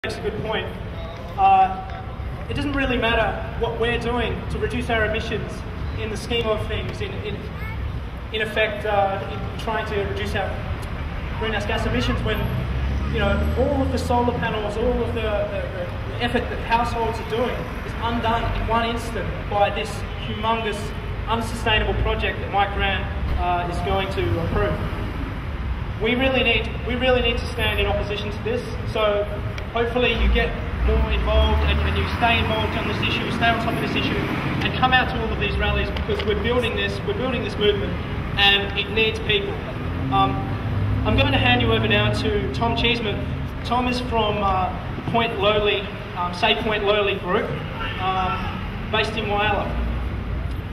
Makes a good point. It doesn't really matter what we're doing to reduce our emissions in the scheme of things, in effect, in trying to reduce our greenhouse gas emissions when, you know, all of the solar panels, all of the effort that households are doing is undone in one instant by this humongous, unsustainable project that Mike Grant is going to approve. We really need to stand in opposition to this. So hopefully you get more involved and you stay involved on this issue, stay on top of this issue, and come out to all of these rallies, because we're building this movement, and it needs people. I'm going to hand you over now to Tom Cheesman. Tom is from Point Lowly, Say Point Lowly group, based in Whyalla,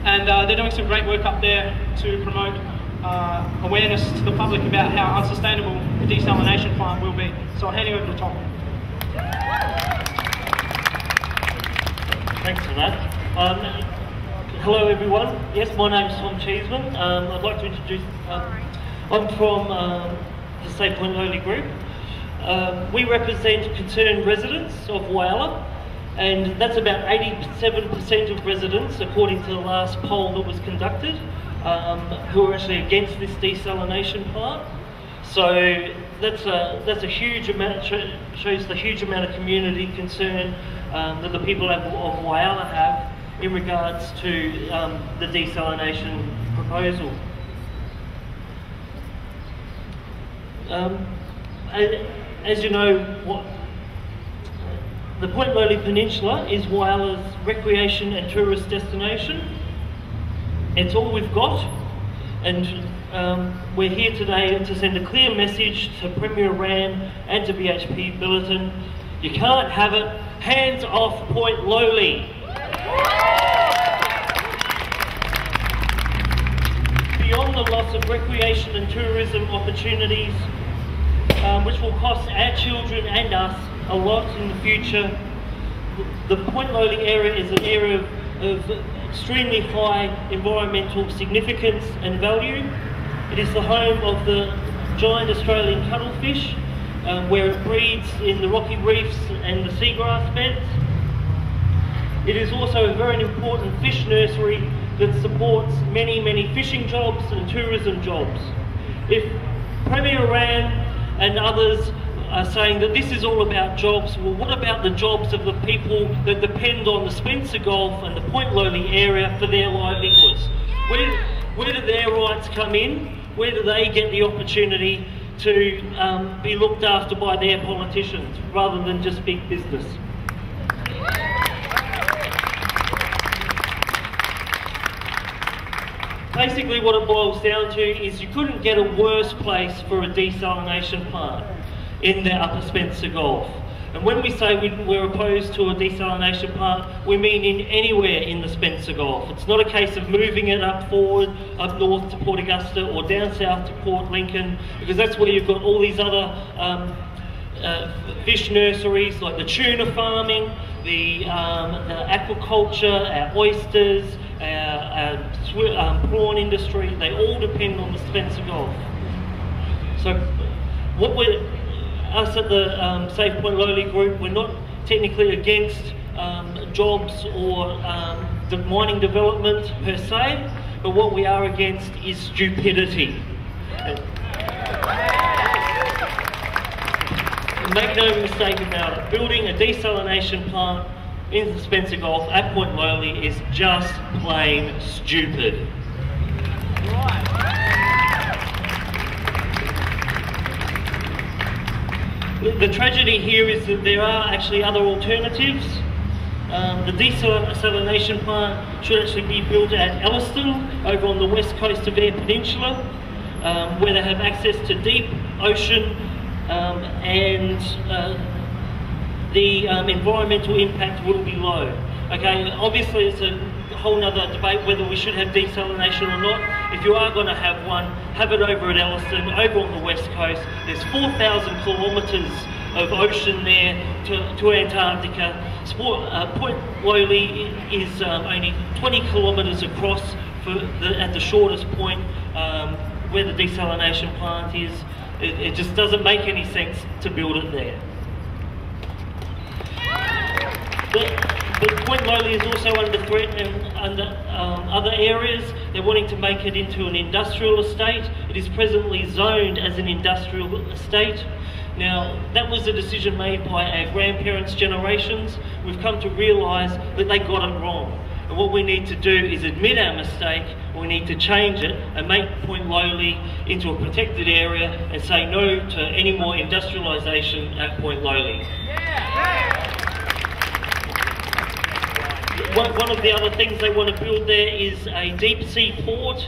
and they're doing some great work up there to promote awareness to the public about how unsustainable the desalination plant will be. So I'll hand you over to Tom. Thanks for that. Hello everyone. Yes, my name's Tom Cheesman. I'd like to introduce, I'm from the Say Point Lowly group. We represent concerned residents of Whyalla, and that's about 87% of residents, according to the last poll that was conducted, who are actually against this desalination plant. So that's a huge amount, shows the huge amount of community concern that the people of Whyalla have in regards to the desalination proposal. As you know, the Point Lowly Peninsula is Whyalla's recreation and tourist destination. It's all we've got, and we're here today to send a clear message to Premier Ram and to BHP Billiton. You can't have it. Hands off Point Lowly. Beyond the loss of recreation and tourism opportunities, which will cost our children and us a lot in the future, the Point Lowly area is an area of extremely high environmental significance and value. It is the home of the giant Australian cuttlefish, where it breeds in the rocky reefs and the seagrass beds. It is also a very important fish nursery that supports many fishing jobs and tourism jobs. If Premier Ram and others are saying that this is all about jobs, well, what about the jobs of the people that depend on the Spencer Gulf and the Point Lowly area for their livelihoods? Where do their rights come in? Where do they get the opportunity to be looked after by their politicians rather than just big business? Basically what it boils down to is you couldn't get a worse place for a desalination plant in the Upper Spencer Gulf. And when we say we're opposed to a desalination plant, we mean in anywhere in the Spencer Gulf. It's not a case of moving it up north to Port Augusta or down south to Port Lincoln, because that's where you've got all these other fish nurseries like the tuna farming, the aquaculture, our oysters, our prawn industry. They all depend on the Spencer Gulf. So us at the Safe Point Lowly group, we're not technically against jobs or the mining development per se, but what we are against is stupidity. And make no mistake about it, building a desalination plant in the Spencer Gulf at Point Lowly is just plain stupid. The tragedy here is that there are actually other alternatives. The desalination plant should actually be built at Elliston, over on the west coast of Eyre Peninsula, where they have access to deep ocean and the environmental impact will be low. Okay, obviously it's a whole other debate whether we should have desalination or not. If you are going to have one, have it over at Elliston, over on the west coast. There's 4,000 kilometres of ocean there to Antarctica. Point Lowly is only 20 kilometres across at the shortest point where the desalination plant is. It just doesn't make any sense to build it there. Lowly is also under threat and under other areas. They're wanting to make it into an industrial estate. It is presently zoned as an industrial estate. Now, that was a decision made by our grandparents' generations. We've come to realise that they got it wrong. And what we need to do is admit our mistake, we need to change it and make Point Lowly into a protected area and say no to any more industrialisation at Point Lowly. One of the other things they want to build there is a deep sea port.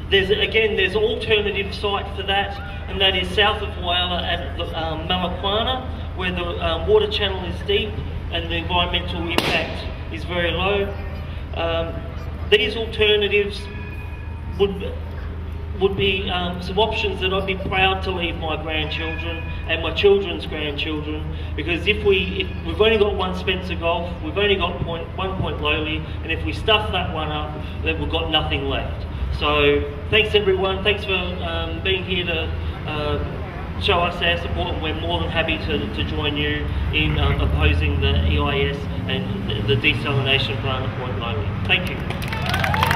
There's an alternative site for that, and that is south of Whyalla at Malakwana, where the water channel is deep and the environmental impact is very low. These alternatives would be some options that I'd be proud to leave my grandchildren and my children's grandchildren, because if we've only got one Spencer Golf, we've only got one Point Lowly, and if we stuff that one up, then we've got nothing left. So thanks everyone, thanks for being here to show us our support, and we're more than happy to join you in opposing the EIS and the desalination plant at Point Lowly. Thank you.